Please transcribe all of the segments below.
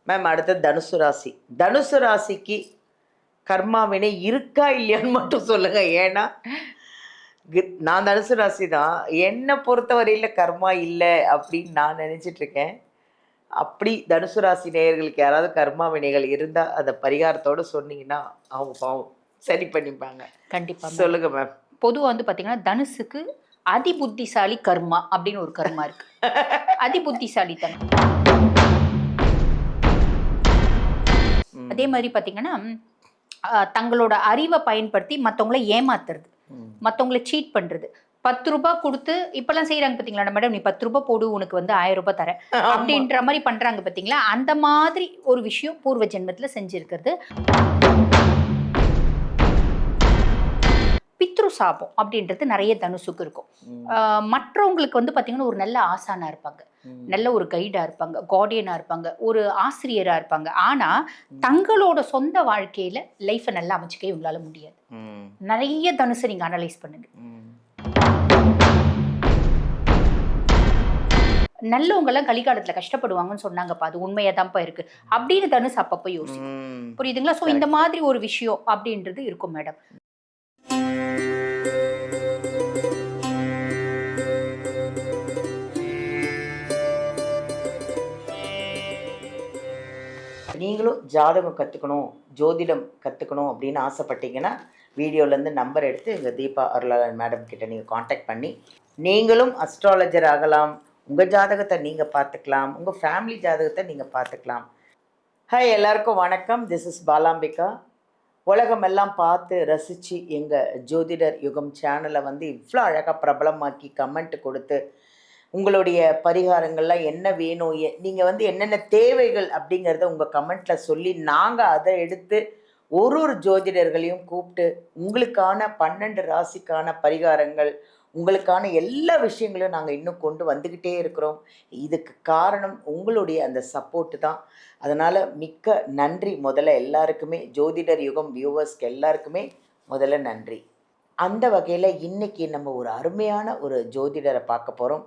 Ma'am அடுத்தது தனுசு ராசி. தனுசு ராசிக்கு கர்மா வினை இருக்கா இல்லையான்னு மட்டும் சொல்லுங்க. ஏன்னா நான் தனுசு ராசி தான். என்னை பொறுத்தவரையில் கர்மா இல்லை அப்படின்னு நான் நினச்சிட்டு இருக்கேன். அப்படி தனுசு ராசி நேயர்களுக்கு யாராவது கர்மா வினைகள் இருந்தால் அதை பரிகாரத்தோடு சொன்னீங்கன்னா அவங்க பாவம் சரி பண்ணிப்பாங்க. கண்டிப்பா சொல்லுங்க மேம். பொதுவாக வந்து பார்த்தீங்கன்னா தனுசுக்கு அதிபுத்திசாலி கர்மா அப்படின்னு ஒரு கர்மா இருக்கு. அதிபுத்திசாலித்தனம். அதே மாதிரி பார்த்தீங்கன்னா தங்களோட அறிவை பயன்படுத்தி மற்றவங்கள ஏமாத்துறது, மற்றவங்கள சீட் பண்றது. 10 ரூபாய் கொடுத்து இப்பெல்லாம் செய்யறாங்க பாத்தீங்களா மேடம், நீ 10 ரூபாய் போடு உனக்கு வந்து 1000 ரூபாய் தரேன் அப்படின்ற மாதிரி பண்றாங்க பாத்தீங்களா. அந்த மாதிரி ஒரு விஷயம் பூர்வ ஜென்மத்துல செஞ்சிருக்கிறது. பித்ரு சாபம் அப்படின்றது நிறைய தனுசுக்கு இருக்கும். மற்றவங்களுக்கு வந்து பாத்தீங்கன்னா ஒரு நல்ல ஆசானா இருப்பாங்க, நல்ல ஒரு கைடா இருப்பாங்க, கார்டியனா இருப்பாங்க, ஒரு ஆசிரியரா இருப்பாங்க. ஆனா தங்களோட சொந்த வாழ்க்கையில லைஃபை நல்லா அமைச்சுக்க இவங்களால முடியாது. நிறைய தனுசை நீங்க அனலைஸ் பண்ணுங்க. நல்லவங்க எல்லாம் கலிகாலத்துல கஷ்டப்படுவாங்கன்னு சொன்னாங்கப்பா, அது உண்மையா தான்ப்பா இருக்கு அப்படின்னு தனுசு அப்பப்ப யோசிக்கும். புரியுதுங்களா? சோ இந்த மாதிரி ஒரு விஷயம் அப்படின்றது இருக்கும் மேடம். நீங்களும் ஜாதகம் கற்றுக்கணும், ஜோதிடம் கற்றுக்கணும் அப்படின்னு ஆசைப்பட்டீங்கன்னா வீடியோலேருந்து நம்பர் எடுத்து எங்கள் தீபா அருளாளன் மேடம் கிட்ட நீங்கள் காண்டாக்ட் பண்ணி நீங்களும் அஸ்ட்ராலஜர் ஆகலாம். உங்கள் ஜாதகத்தை நீங்கள் பார்த்துக்கலாம், உங்கள் ஃபேமிலி ஜாதகத்தை நீங்கள் பார்த்துக்கலாம். ஹாய், எல்லாருக்கும் வணக்கம். This is Balambika. உலகமெல்லாம் பார்த்து ரசித்து எங்கள் ஜோதிடர் யுகம் சேனலை வந்து இவ்வளோ அழகாக பிரபலமாக்கி கமெண்ட் கொடுத்து உங்களுடைய பரிகாரங்கள்லாம் என்ன வேணும், நீங்கள் வந்து என்னென்ன தேவைகள் அப்படிங்கிறத உங்கள் கமெண்ட்டில் சொல்லி நாங்கள் அதை எடுத்து ஒரு ஜோதிடர்களையும் கூப்பிட்டு உங்களுக்கான 12 ராசிக்கான பரிகாரங்கள், உங்களுக்கான எல்லா விஷயங்களையும் நாங்கள் இன்னும் கொண்டு வந்துக்கிட்டே இருக்கிறோம். இதுக்கு காரணம் உங்களுடைய அந்த சப்போர்ட்டு தான். அதனால் மிக்க நன்றி. முதல்ல எல்லாருக்குமே, ஜோதிடர் யுகம் வியூவர்ஸ்க்கு எல்லாருக்குமே முதல்ல நன்றி. அந்த வகையில் இன்றைக்கி நம்ம ஒரு அருமையான ஒரு ஜோதிடரை பார்க்க போகிறோம்.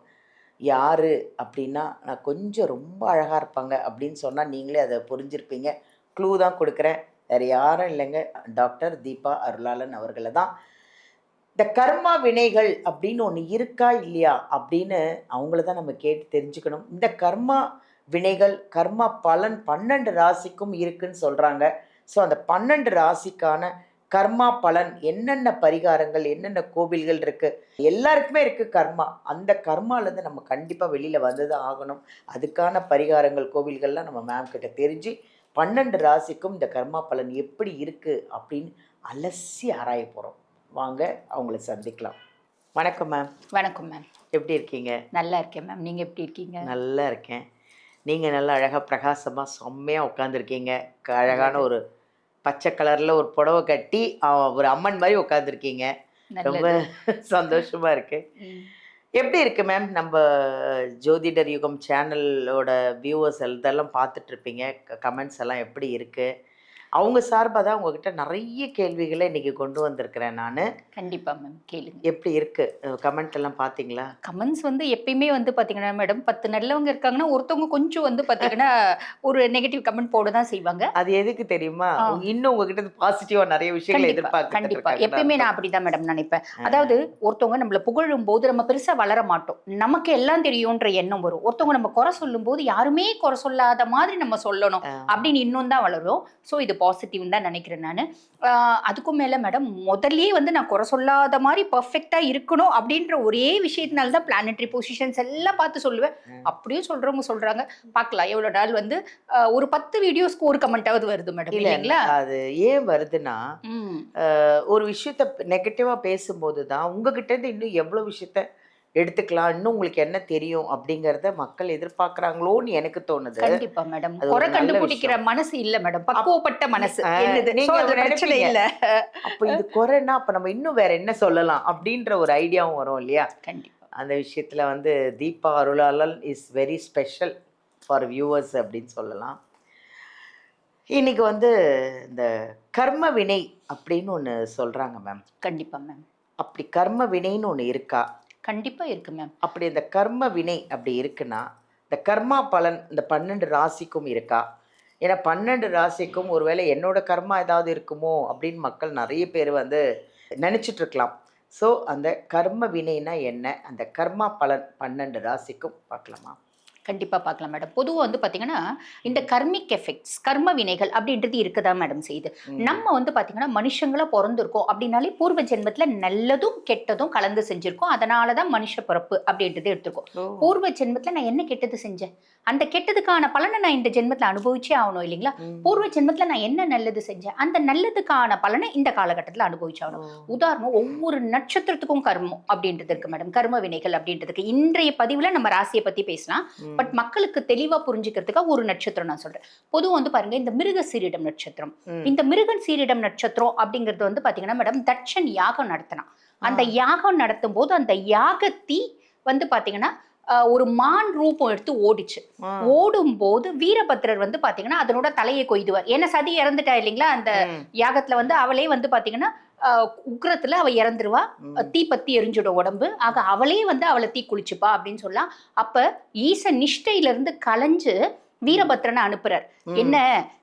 யார் அப்படின்னா, நான் கொஞ்சம் ரொம்ப அழகாக இருப்பாங்க அப்படின்னு சொன்னால் நீங்களே அதை புரிஞ்சிருப்பீங்க. க்ளூ தான் கொடுக்குறேன். வேறு யாரும் இல்லைங்க, டாக்டர் தீபா அருளாளன் அவர்களை தான். இந்த கர்மா வினைகள் அப்படின்னு ஒன்று இருக்கா இல்லையா அப்படின்னு அவங்கள தான் நம்ம கேட்டு தெரிஞ்சுக்கணும். இந்த கர்மா வினைகள், கர்மா பலன் 12 ராசிக்கும் இருக்குன்னு சொல்கிறாங்க. ஸோ அந்த 12 ராசிக்கான கர்மா பலன் என்னென்ன பரிகாரங்கள், என்னென்ன கோவில்கள் இருக்குது, எல்லாருக்குமே இருக்குது கர்மா. அந்த கர்மாலேருந்து நம்ம கண்டிப்பாக வெளியில் வந்து தான் ஆகணும். அதுக்கான பரிகாரங்கள், கோவில்கள்லாம் நம்ம மேம் கிட்ட தெரிஞ்சு 12 ராசிக்கும் இந்த கர்மா பலன் எப்படி இருக்குது அப்படின்னு அலசி ஆராய போகிறோம். வாங்க அவங்கள சந்திக்கலாம். வணக்கம் மேம். வணக்கம் மேம். எப்படி இருக்கீங்க? நல்லா இருக்கேன் மேம். நீங்கள் எப்படி இருக்கீங்க? நல்லா இருக்கேன். நீங்கள் நல்லா அழகாக பிரகாசமாக செம்மையாக உட்காந்துருக்கீங்க. அழகான ஒரு பச்சை கலரில் ஒரு புடவை கட்டி ஒரு அம்மன் மாதிரி உட்காந்துருக்கீங்க. ரொம்ப சந்தோஷமாக இருக்குது. எப்படி இருக்குது மேம்? நம்ம ஜோதிடர் யுகம் சேனலோட வியூவர்ஸ் இதெல்லாம் பார்த்துட்ருப்பீங்க. கமெண்ட்ஸ் எல்லாம் எப்படி இருக்குது? அவங்க சார்பாக தான் உங்ககிட்ட நிறைய கேள்விகளை இன்றைக்கி கொண்டு வந்திருக்கிறேன் நான். கண்டிப்பாக மேம், கேளுங்க. எப்படி இருக்குது கமெண்ட் எல்லாம் பார்த்தீங்களா? கமெண்ட்ஸ் வந்து எப்பயுமே வந்து பார்த்தீங்கன்னா மேடம், 10 நல்லவங்க இருக்காங்கன்னா ஒருத்தவங்க கொஞ்சம் வந்து பார்த்தீங்கன்னா ஒரு நெகட்டிவ் கமெண்ட் போட தான் செய்வாங்க. அது எதுக்கு தெரியுமா? இன்னும் உங்ககிட்ட பாசிட்டிவாக நிறைய விஷயங்கள் எதிர்பார்க்க. கண்டிப்பாக எப்பயுமே நான் அப்படி தான் மேடம் நினைப்பேன். அதாவது ஒருத்தவங்க நம்மளை புகழும் போது நம்ம பெருசாக வளர மாட்டோம், நமக்கு எல்லாம் தெரியும்ன்ற எண்ணம் வரும். ஒருத்தவங்க நம்ம குறை சொல்லும் போது யாருமே குறை சொல்லாத மாதிரி நம்ம சொல்லணும் அப்படின்னு இன்னும் தான் வளரும். ஸோ இது பாசிட்டிவ் தான் நினைக்கிறேன் நான். அதுக்கும் மேலே மேடம், முதல்லயே வந்து நான் குறை சொல்லாத மாதிரி பர்ஃபெக்டாக இருக்கணும் அப்படின்ற ஒரே விஷயத்தினால தான் பிளானட்டரி பொசிஷன்ஸ் எல்லாம் பார்த்து சொல்லுவேன். அப்படியும் சொல்கிறவங்க சொல்கிறாங்க. பார்க்கலாம் எவ்வளோ நாள் வந்து ஒரு 10 வீடியோஸ்க்கு ஒரு கமெண்ட்டாவது வருது மேடம், இல்லைங்களா? அது ஏன் வருதுன்னா, ஒரு விஷயத்த நெகட்டிவாக பேசும்போது தான் உங்ககிட்டேருந்து இன்னும் எவ்வளோ விஷயத்த எடுத்துக்கலாம், இன்னும் உங்களுக்கு என்ன தெரியும் அப்படிங்கறத மக்கள் எதிர்பார்க்கறாங்களோன்னு எனக்கு தோணுது. கண்டிப்பா மேடம். குறை கண்டுபிடிக்கிற மனசு இல்ல மேடம், பக்குவப்பட்ட மனசு. நீங்க பிரச்சனை இல்ல. அப்ப இது குறைன்னா அப்ப நம்ம இன்னும் வேற என்ன சொல்லலாம் அப்படின்ற ஒரு ஐடியாவும் வரும் இல்லையா? கண்டிப்பா. அந்த விஷயத்துல வந்து Deepa Arulalan is very special for viewers அப்படின்னு சொல்லலாம். இன்னைக்கு வந்து இந்த கர்ம வினை அப்படின்னு ஒன்று சொல்றாங்க மேம். கண்டிப்பா மேம். அப்படி கர்ம வினைன்னு ஒன்று இருக்கா? கண்டிப்பா இருக்கு மேம். அப்படி இந்த கர்ம வினை அப்படி இருக்குன்னா இந்த கர்மா பலன் இந்த 12 ராசிக்கும் இருக்கா? ஏன்னா 12 ராசிக்கும் ஒருவேளை என்னோட கர்மா ஏதாவது இருக்குமோ அப்படின்னு மக்கள் நிறைய பேர் வந்து நினச்சிட்டு இருக்கலாம். ஸோ அந்த கர்ம வினைனா என்ன, அந்த கர்மா பலன் 12 ராசிக்கும் பார்க்கலாமா? கண்டிப்பாக பார்க்கலாம் மேடம். பொதுவாக வந்து பார்த்தீங்கன்னா இந்த கர்மிக் எஃபெக்ட்ஸ், கர்ம வினைகள் அப்படின்றது இருக்குதா மேடம் செய்யுது. நம்ம வந்து பார்த்தீங்கன்னா மனுஷங்களா பிறந்திருக்கோம் அப்படின்னாலே பூர்வ ஜென்மத்தில் நல்லதும் கெட்டதும் கலந்து செஞ்சுருக்கோம். அதனால தான் மனுஷ பிறப்பு அப்படின்றது எடுத்துருக்கோம். பூர்வ ஜென்மத்தில் நான் என்ன கெட்டது செஞ்சேன், அந்த கெட்டதுக்கான பலனை நான் இந்த ஜென்மத்தில் அனுபவிச்சே ஆகணும் இல்லைங்களா? பூர்வ ஜென்மத்தில் நான் என்ன நல்லது செஞ்சேன், அந்த நல்லதுக்கான பலனை இந்த காலகட்டத்தில் அனுபவிச்சாகணும். உதாரணம், ஒவ்வொரு நட்சத்திரத்துக்கும் கர்மம் அப்படின்றது இருக்கு மேடம், கர்ம வினைகள் அப்படின்றதுக்கு. இன்றைய பதிவில் நம்ம ராசியை பற்றி பேசலாம். பட் மக்களுக்கு தெளிவா புரிஞ்சுக்கிறதுக்காக ஒரு நட்சத்திரம் நான் சொல்றேன். பொதுவாக வந்து பாருங்க, இந்த மிருக சீரிடம் நட்சத்திரம், இந்த மிருகன் சீரிடம் நட்சத்திரம் அப்படிங்கிறது வந்து பாத்தீங்கன்னா மேடம், தட்சன் யாகம் நடத்தினான். அந்த யாகம் நடத்தும் போது அந்த யாகத்தி வந்து பாத்தீங்கன்னா ஒரு மான் ரூபம் எடுத்து ஓடிச்சு. ஓடும் போது வீரபத்ரர் வந்து பாத்தீங்கன்னா அதனோட தலையை கொய்துவார். ஏன்னா சதி இறந்துட்டா இல்லைங்களா அந்த யாகத்துல வந்து, அவளே வந்து பாத்தீங்கன்னா உக்ரத்துல அவ இறந்துருவா, தீ பத்தி எரிஞ்சிடும் உடம்பு. ஆக அவளே வந்து அவளை தீ குளிச்சுப்பா அப்படின்னு சொல்லலாம். அப்ப ஈச நிஷ்டையில இருந்து கலைஞ்சு வீரபத்ரனை அனுப்புறார். என்ன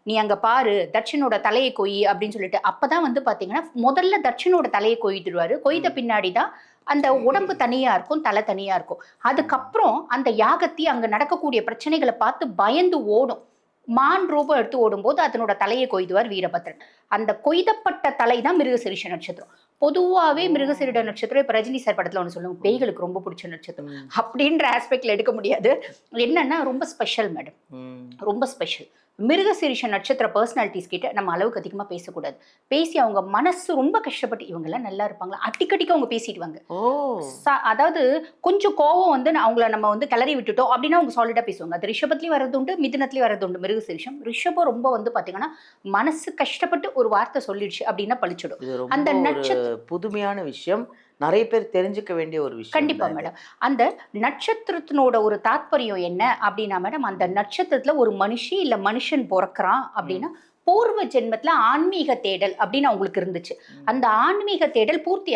நீ அங்க பாரு, தட்சனோட தலையை கொய் அப்படின்னு சொல்லிட்டு. அப்பதான் வந்து பாத்தீங்கன்னா முதல்ல தட்சனோட தலையை கொய்துருவாரு. கொய்த பின்னாடிதான் அந்த உடம்பு தனியா இருக்கும், தலை தனியா இருக்கும். அதுக்கப்புறம் அந்த யாகத்தி அங்க நடக்கக்கூடிய பிரச்சனைகளை பார்த்து பயந்து ஓடும். மான் ரூபம் எடுத்து ஓடும்போது அதனோட தலையை கொய்துவார் வீரபத்ரன். அந்த கொய்தப்பட்ட தலை தான் மிருகசீரிஷ நட்சத்திரம். பொதுவாகவே மிருகசீரிட நட்சத்திரம் இப்ப ரஜினி சார் படத்துல ஒன்று சொல்லுவோம், பேய்களுக்கு ரொம்ப பிடிச்ச நட்சத்திரம் அப்படின்ற ஆஸ்பெக்ட்ல எடுக்க முடியாது. என்னன்னா ரொம்ப ஸ்பெஷல் மேடம், ரொம்ப ஸ்பெஷல். மிருகசீரிஷ நட்சத்திர பர்சனாலிட்டிஸ் கிட்ட நம்ம அளவுக்கு அதிகமாக பேசக்கூடாது. பேசி அவங்க மனசு ரொம்ப கஷ்டப்பட்டு இவங்கெல்லாம் நல்லா இருப்பாங்களா அட்டிக்கடிக்க அவங்க பேசிடுவாங்க. அதாவது கொஞ்சம் கோவம் வந்து அவங்கள நம்ம வந்து கிளறி விட்டுட்டோம் அப்படின்னா அவங்க சாலிடா பேசுவாங்க. அது ரிஷபத்துலயும் வரது உண்டு, மிதுனத்துலயும் வரது உண்டு. மிருகசீரிஷம் ரிஷபம் ரொம்ப வந்து பாத்தீங்கன்னா மனசு கஷ்டப்பட்டு ஒரு வார்த்தை சொல்லிடுச்சு அப்படின்னா பழிச்சிடும். அந்த நட்சத்திர புதுமையான விஷயம், நிறைய பேர் தெரிஞ்சுக்க வேண்டிய ஒரு விஷயம். கண்டிப்பா மேடம். அந்த நட்சத்திரத்தினோட ஒரு தாத்பரியம் என்ன அப்படின்னா மேடம், அந்த நட்சத்திரத்துல ஒரு மனுஷி இல்ல மனுஷன் பிறக்கிறான் அப்படின்னா பூர்வ ஜென்மத்துல ஆன்மீக தேடல் அப்படின்னு அவங்களுக்கு இருந்துச்சு. அந்த ஆன்மீக தேடல் பூர்த்தி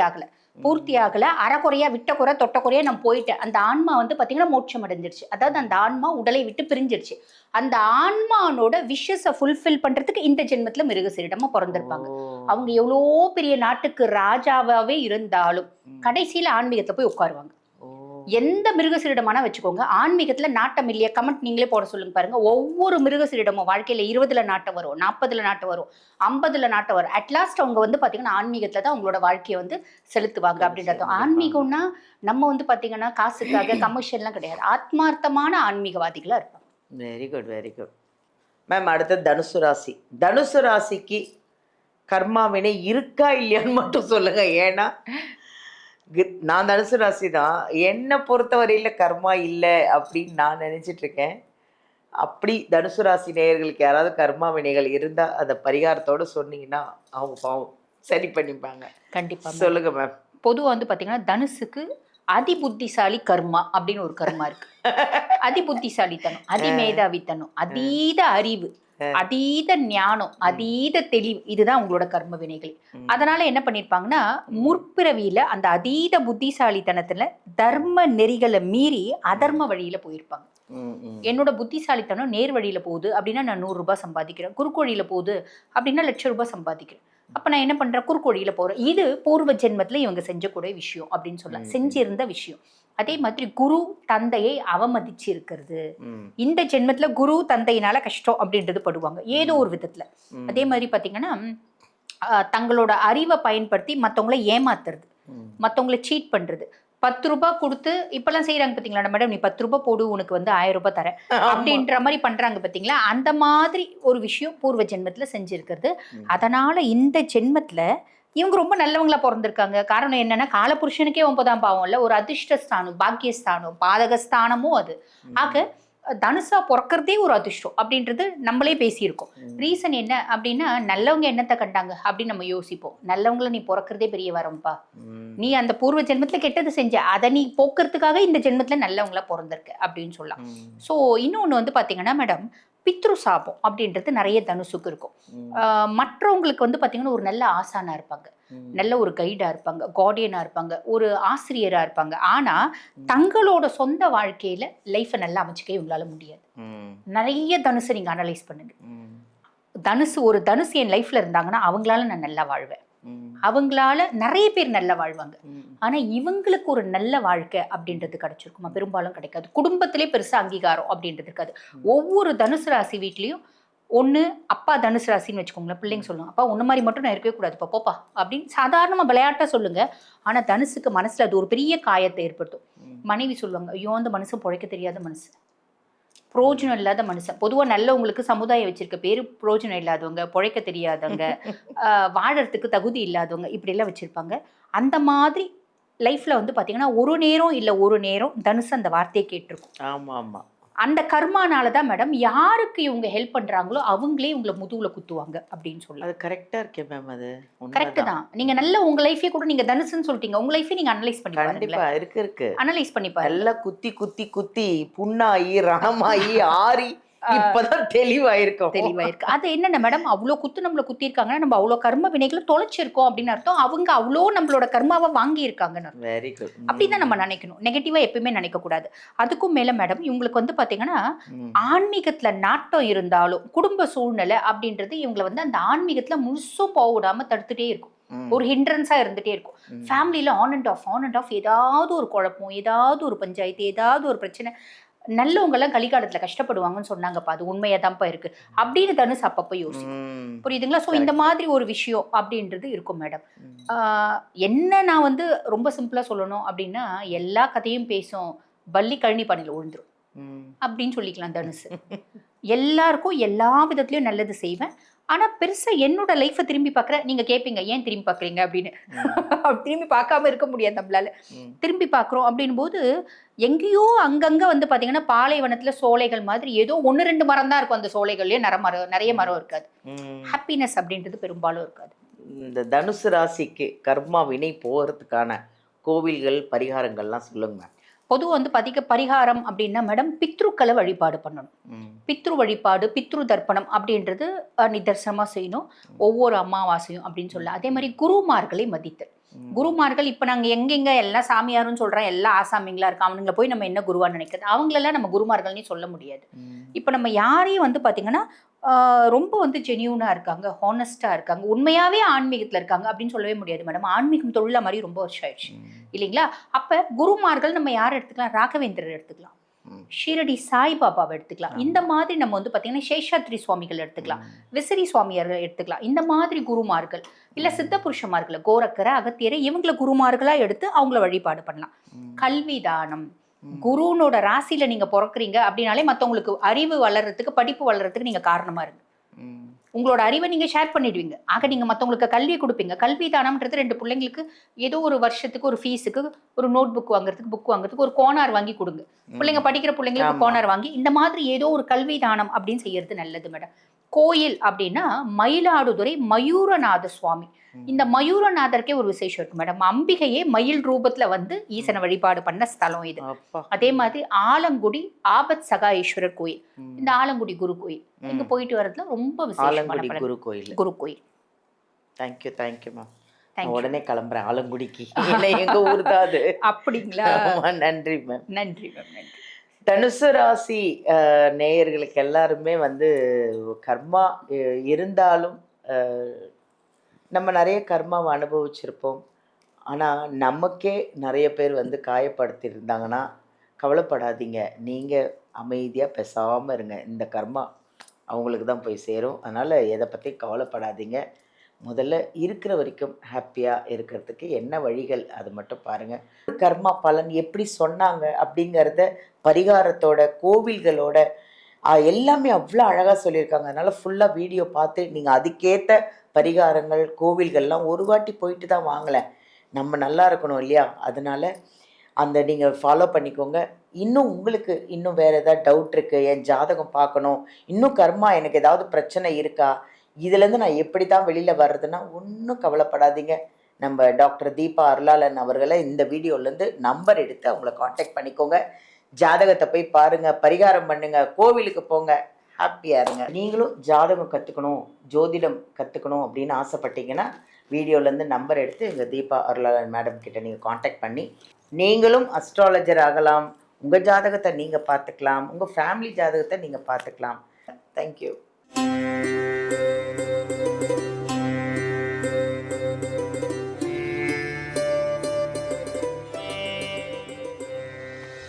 ஆகல, அறக்குறையா விட்ட குறை தொட்ட குறையா நான் போயிட்டேன். அந்த ஆன்மா வந்து பாத்தீங்கன்னா மோட்சம் அடைஞ்சிருச்சு. அதாவது அந்த ஆன்மா உடலை விட்டு பிரிஞ்சிருச்சு. அந்த ஆன்மானோட விஷஸை ஃபுல்ஃபில் பண்றதுக்கு இந்த ஜென்மத்துல மிருகசீரிடமா பிறந்திருப்பாங்க. அவங்க எவ்வளோ பெரிய நாட்டுக்கு ராஜாவாவே இருந்தாலும் கடைசியில ஆன்மீகத்துல போய் உட்காருவாங்க. எந்த மிருகசீரிடமான வச்சுக்கோங்க, ஆன்மீகத்துல நாட்டம் இல்லையா? கமெண்ட் நீங்களே போட சொல்லுங்க பாருங்க. ஒவ்வொரு மிருகசீரிடமும் வாழ்க்கையில 20ல நாட்டம் வரும், 40ல நாட்டம் வரும், 50ல நாட்டம் வரும். அட்லாஸ்ட் அவங்க வந்து பாத்தீங்கன்னா ஆன்மீகத்துல தான் அவங்களோட வாழ்க்கையை வந்து செலுத்துவாங்க அப்படின்றது. ஆன்மீகம்னா நம்ம வந்து பாத்தீங்கன்னா காசுக்காக கமர்ஷியல்லாம் கிடையாது, ஆத்மார்த்தமான ஆன்மீகவாதிகளா இருப்பாங்க. Very good, very good ma'am. அடுத்தது தனுசு ராசி. தனுசு ராசிக்கு கர்மா வினை இருக்கா இல்லையான்னு மட்டும் சொல்லுங்க. ஏன்னா நான் தனுசு ராசி தான், என்னை பொறுத்தவரையில் கர்மா இல்லை அப்படின்னு நான் நினச்சிட்டு இருக்கேன். அப்படி தனுசு ராசி நேயர்களுக்கு யாராவது கர்மா வினைகள் இருந்தால் அதை பரிகாரத்தோடு சொன்னீங்கன்னா அவங்க பாவம் சரி பண்ணிப்பாங்க. கண்டிப்பாக சொல்லுங்க மேம். பொதுவாக வந்து பார்த்தீங்கன்னா தனுசுக்கு அதிபுத்திசாலி கர்மா அப்படின்னு ஒரு கர்மா இருக்கு. அதிபுத்திசாலித்தனம், அதிமேதாவித்தனம், அதீத அறிவு, அதீத ஞானம், அதீத தெளிவு, இதுதான் உங்களோட கர்ம வினைகள். அதனால என்ன பண்ணிருப்பாங்கன்னா முற்பிறவியில அந்த அதீத புத்திசாலித்தனத்துல தர்ம நெறிகளை மீறி அதர்ம வழியில போயிருப்பாங்க. என்னோட புத்திசாலித்தனம் நேர் வழியில போகுது அப்படின்னா நான் 100 ரூபாய் சம்பாதிக்கிறேன், குறுக்கு வழியில போகுது அப்படின்னா 1,00,000 ரூபாய் சம்பாதிக்கிறேன். அப்ப நான் என்ன பண்றேன், குறுக்கு வழியில போறேன். இது பூர்வ ஜென்மத்துல இவங்க செஞ்சக்கூடிய விஷயம் அப்படின்னு சொல்லலாம், செஞ்சிருந்த விஷயம். அதே மாதிரி குரு தந்தையை அவமதிச்சு இருக்கிறது, இந்த ஜென்மத்துல குரு தந்தையினால கஷ்டம் அப்படின்றது படுவாங்க ஏதோ ஒரு விதத்துல. அதே மாதிரி பாத்தீங்கன்னா தங்களோட அறிவை பயன்படுத்தி மத்தவங்களை ஏமாத்துறது, மத்தவங்களை சீட் பண்றது. 10 ரூபாய் கொடுத்து இப்பெல்லாம் செய்யறாங்க பாத்தீங்களா மேடம், நீ 10 ரூபாய் போடு உனக்கு வந்து 1000 ரூபாய் தரேன் அப்படின்ற மாதிரி பண்றாங்க பாத்தீங்களா. அந்த மாதிரி ஒரு விஷயம் பூர்வ ஜென்மத்துல செஞ்சிருக்கிறது. அதனால இந்த ஜென்மத்துல இவங்க ரொம்ப நல்லவங்களா பிறந்திருக்காங்க. காரணம் என்னன்னா காலபுருஷனுக்கே 9ஆம் பாவம் இல்ல, ஒரு அதிர்ஷ்டஸ்தானம், பாக்கியஸ்தானம், பாதகஸ்தானமும் அது. ஆக தனுசா பிறக்கிறதே ஒரு அதிர்ஷ்டம் அப்படின்றது நம்மளே பேசியிருக்கோம். ரீசன் என்ன அப்படின்னா நல்லவங்க என்னத்தை கண்டாங்க அப்படின்னு நம்ம யோசிப்போம். நல்லவங்களை நீ பிறக்கிறதே பெரிய வரம்பா, நீ அந்த பூர்வ ஜென்மத்துல கெட்டது செஞ்ச அதை நீ போக்குறதுக்காக இந்த ஜென்மத்துல நல்லவங்களா பிறந்திருக்க அப்படின்னு சொல்லலாம். ஸோ இன்னொன்று வந்து பாத்தீங்கன்னா மேடம் பித்ரு சாபம் அப்படின்றது நிறைய தனுசுக்கு இருக்கும். மற்றவங்களுக்கு வந்து பாத்தீங்கன்னா ஒரு நல்ல ஆசானா இருப்பாங்க, நல்ல ஒரு கைடா இருப்பாங்க, கார்டியனா இருப்பாங்க, ஒரு ஆசிரியரா இருப்பாங்க. ஆனா தங்களோட சொந்த வாழ்க்கையில லைஃபை நல்லா அமைச்சுக்கவே உங்களால முடியாது. நிறைய தனுசை நீங்க அனலைஸ் பண்ணுங்க. தனுசு என் லைஃப்ல இருந்தாங்கன்னா அவங்களால நான் நல்லா வாழ்வேன். அவங்களால நிறைய பேர் நல்லா வாழ்வாங்க. ஆனா இவங்களுக்கு ஒரு நல்ல வாழ்க்கை அப்படின்றது கிடைச்சிருக்குமா? பெரும்பாலும் கிடைக்காது. குடும்பத்திலே பெருசா அங்கீகாரம் அப்படின்றது இருக்காது. ஒவ்வொரு தனுசு ராசி வீட்லயும் ஒண்ணு அப்பா தனுசு ராசின்னு வச்சுக்கோங்களேன், பிள்ளைங்க சொல்லுவாங்க, அப்பா உன்ன மாதிரி மட்டும் நான் இருக்கவே கூடாது, போப்பா அப்படின்னு சாதாரணமா விளையாட்டா சொல்லுங்க. ஆனா தனுசுக்கு மனசுல அது ஒரு பெரிய காயத்தை ஏற்படுத்தும். மனைவி சொல்லுவாங்க, ஐயோ அந்த மனுஷன் பிழைக்க தெரியாத மனுஷன், புரோஜனம் இல்லாத மனுஷன். பொதுவா நல்லவங்களுக்கு சமுதாயம் வச்சிருக்க பேரு புரோஜனம் இல்லாதவங்க, பிழைக்க தெரியாதவங்க, வாழறதுக்கு தகுதி இல்லாதவங்க, இப்படி எல்லாம் வச்சிருப்பாங்க. அந்த மாதிரி லைஃப்ல வந்து பாத்தீங்கன்னா ஒரு நேரம் இல்ல ஒரு நேரம் தனுசு அந்த வார்த்தையை கேட்டிருக்கும். ஆமா ஆமா. அந்த கர்மானால தான் மேடம் யாருக்கு இவங்க ஹெல்ப் பண்றாங்களோ அவங்களே உங்களை முதுகுல குத்துவாங்க அப்படின்னு சொல்லலாம். அது கரெக்டா இருக்கே மேம். அது கரெக்ட் தான். நீங்க நல்ல உங்க லைஃபே கூட நீங்க தனுசுன்னு சொல்லிட்டீங்க, உங்க லைஃபே நீங்க அனலைஸ் பண்ணி பாருங்க. கண்டிப்பா இருக்கு. அனலைஸ் பண்ணி பாருங்க. எல்லாம் குத்தி குத்தி குத்தி புண்ணாயி ரணமாயி ஆறி இப்பதான் தெளிவாயிருக்கு. அது என்னென்ன மேடம், அவ்வளோ குத்து நம்மள குத்தி இருக்காங்கன்னா நம்ம அவ்வளோ கர்ம வினைகளை தொலைச்சிருக்கோம் அப்படின்னு அர்த்தம். அவங்க அவ்வளோ நம்மளோட கர்மாவை வாங்கி இருக்காங்கன்னு. Very good. அப்படிதான் நம்ம நினைக்கணும். நெகட்டிவா எப்பயுமே நினைக்க கூடாது. அதுக்கும் மேல மேடம் இவங்களுக்கு வந்து பாத்தீங்கன்னா ஆன்மீகத்துல நாட்டம் இருந்தாலும் குடும்ப சூழ்நிலை அப்படின்றது இவங்களை வந்து அந்த ஆன்மீகத்துல முழுசும் போக விடாம தடுத்துட்டே இருக்கும். ஒரு ஹிண்ட்ரன்ஸா இருந்துட்டே இருக்கும். ஃபேமிலியில ஆன் அண்ட் ஆஃப் ஏதாவது ஒரு குழப்பம், ஏதாவது ஒரு பஞ்சாயத்து, ஏதாவது ஒரு பிரச்சனை. நல்லவங்க எல்லாம் கலிகாலத்துல கஷ்டப்படுவாங்கன்னு சொன்னாங்கப்பா, அது உண்மையாதான்ப்பா இருக்கு அப்படின்னு தனுசு அப்பப்ப யோசிக்கும். புரியுதுங்களா? ஸோ இந்த மாதிரி ஒரு விஷயம் அப்படின்றது இருக்கும் மேடம். என்ன நான் வந்து ரொம்ப சிம்பிளா சொல்லணும் அப்படின்னா, எல்லா கதையும் பேசும் பள்ளி கழனி பண்ணில விழுந்துரும் அப்படின்னு சொல்லிக்கலாம் தனுசு. எல்லாருக்கும் எல்லா விதத்துலயும் நல்லது செய்வேன். ஆனா பெருசா என்னோட லைஃபை திரும்பி பார்க்குறேன். நீங்க கேட்பீங்க ஏன் திரும்பி பார்க்குறீங்க அப்படின்னு. திரும்பி பார்க்காம இருக்க முடியாது நம்மளால. திரும்பி பார்க்குறோம் அப்படின் போது எங்கேயோ அங்கங்க வந்து பாத்தீங்கன்னா பாலைவனத்துல சோலைகள் மாதிரி ஏதோ 1-2 மரம் தான் இருக்கும். அந்த சோலைகள்லயே நிறைய மரம் இருக்காது. ஹாப்பினஸ் அப்படின்றது பெரும்பாலும் இருக்காது. இந்த தனுசு ராசிக்கு கர்மா வினை போகிறதுக்கான கோவில்கள் பரிகாரங்கள்லாம் சொல்லுங்க. பொதுவாக வந்து பரிகாரம் அப்படின்னா மேடம் பித்ருக்களை வழிபாடு பண்ணணும். பித்ரு வழிபாடு, பித்ரு தர்ப்பணம் அப்படின்றது நிதர்சனமா செய்யணும் ஒவ்வொரு அமாவாசையும் அப்படின்னு சொல்ல. அதே மாதிரி குருமார்களை மதித்தல். குருமார்கள் இப்ப நாங்க எங்கெங்க எல்லாம் சாமியாருன்னு சொல்றோம், எல்லாம் ஆசாமிங்களா இருக்கா, அவனுங்களை போய் நம்ம என்ன குருவா நினைக்கிறது, அவங்களெல்லாம் நம்ம குருமார்கள்னே சொல்ல முடியாது. இப்ப நம்ம யாரையும் வந்து பாத்தீங்கன்னா ரொம்ப வந்து ஜெனியூனா இருக்காங்க, ஹானஸ்டா இருக்காங்க, உண்மையாவே ஆன்மீகத்துல இருக்காங்க அப்படின்னு சொல்லவே முடியாது மேடம். ஆன்மீகம் தொழில மாதிரி ரொம்ப வருஷம் ஆயிடுச்சு இல்லைங்களா? அப்ப குருமார்கள் நம்ம யாரை எடுத்துக்கலாம்? ராகவேந்திரர் எடுத்துக்கலாம், ஷீரடி சாய்பாபாவை எடுத்துக்கலாம். இந்த மாதிரி நம்ம வந்து பாத்தீங்கன்னா சேஷாத்ரி சுவாமிகள் எடுத்துக்கலாம், விசிறி சுவாமியார்கள் எடுத்துக்கலாம். இந்த மாதிரி குருமார்கள் இல்ல சித்த புருஷமார்களை கோரக்கரை அகத்தியரை இவங்களை குருமார்களா எடுத்து அவங்கள வழிபாடு பண்ணலாம். கல்வி தானம், குருனோட ராசியில நீங்க பிறக்குறீங்க அப்படின்னாலே மத்தவங்களுக்கு அறிவு வளர்றதுக்கு, படிப்பு வளர்றதுக்கு நீங்க காரணமா இருங்க. உங்களோட அறிவை நீங்க ஷேர் பண்ணிடுவீங்க. ஆக நீங்க மத்தவங்களுக்கு கல்வியை கொடுப்பீங்க. கல்வி தானம்ன்றது 2 பிள்ளைங்களுக்கு ஏதோ ஒரு வருஷத்துக்கு ஒரு ஃபீஸுக்கு ஒரு நோட் புக் வாங்குறதுக்கு ஒரு கோனார் வாங்கி கொடுங்க. பிள்ளைங்க படிக்கிற பிள்ளைங்களுக்கு கோனார் வாங்கி இந்த மாதிரி ஏதோ ஒரு கல்வி தானம் அப்படின்னு செய்யறது நல்லது மேடம். கோயில் அப்படின்னா மயிலாடுதுறை மயூரநாத சுவாமி. இந்த மயூரநாதருக்கே ஒரு விசேஷம் இருக்கு மேடம். அம்பிகையே மயில் ரூபத்துல வந்து ஈசனை வழிபாடு பண்ண ஸ்தலம் இது. அதே மாதிரி ஆலங்குடி ஆபத் சகாயேஸ்வரர் கோயில், இந்த ஆலங்குடி குரு கோயில் இங்க போயிட்டு வர்றதுல ரொம்ப விசேஷமான குரு கோயில். Thank you ma'am. உடனே கிளம்புறேன் ஆலங்குடிக்கு. எங்க ஊர் தான் அது. அப்படிங்களா? நன்றி மேம். நன்றி மேம். நன்றி. தனுசு ராசி நேயர்களுக்கு எல்லாருமே வந்து கர்மா இருந்தாலும் நம்ம நிறைய கர்மாவை அனுபவிச்சிருப்போம். ஆனால் நமக்கே நிறைய பேர் வந்து காயப்படுத்தியிருந்தாங்கன்னா கவலைப்படாதீங்க. நீங்கள் அமைதியாக பேசாமல் இருங்க. இந்த கர்மா அவங்களுக்கு தான் போய் சேரும். அதனால் எதை பற்றி கவலைப்படாதீங்க. முதல்ல இருக்கிற வரைக்கும் ஹாப்பியாக இருக்கிறதுக்கு என்ன வழிகள் அது மட்டும் பாருங்கள். கர்மா பலன் எப்படி சொன்னாங்க அப்படிங்கிறத பரிகாரத்தோட கோவில்களோட எல்லாமே அவ்வளோ அழகாக சொல்லியிருக்காங்க. அதனால் ஃபுல்லாக வீடியோ பார்த்து நீங்கள் அதுக்கேற்ற பரிகாரங்கள் கோவில்கள்லாம் ஒரு வாட்டி போயிட்டு தான் வாங்கலை. நம்ம நல்லா இருக்கணும் இல்லையா? அதனால் அந்த நீங்கள் ஃபாலோ பண்ணிக்கோங்க. இன்னும் உங்களுக்கு இன்னும் வேறு ஏதாவது டவுட் இருக்குது, என் ஜாதகம் பார்க்கணும், இன்னும் கர்மா எனக்கு ஏதாவது பிரச்சனை இருக்கா, இதுலேருந்து நான் எப்படி தான் வெளியில் வர்றதுன்னா ஒன்றும் கவலைப்படாதீங்க. நம்ம டாக்டர் தீபா அருளாளன் அவர்களை இந்த வீடியோலேருந்து நம்பர் எடுத்து அவங்கள காண்டாக்ட் பண்ணிக்கோங்க. ஜாதகத்தை போய் பாருங்கள், பரிகாரம் பண்ணுங்கள், கோவிலுக்கு போங்க, ஹாப்பியாக இருங்க. நீங்களும் ஜாதகம் கற்றுக்கணும், ஜோதிடம் கற்றுக்கணும் அப்படின்னு ஆசைப்பட்டீங்கன்னா வீடியோலேருந்து நம்பர் எடுத்து எங்கள் தீபா அருளாளன் மேடம் கிட்ட நீங்கள் காண்டாக்ட் பண்ணி நீங்களும் அஸ்ட்ராலஜர் ஆகலாம். உங்கள் ஜாதகத்தை நீங்கள் பார்த்துக்கலாம், உங்கள் ஃபேமிலி ஜாதகத்தை நீங்கள் பார்த்துக்கலாம். தேங்க்யூ.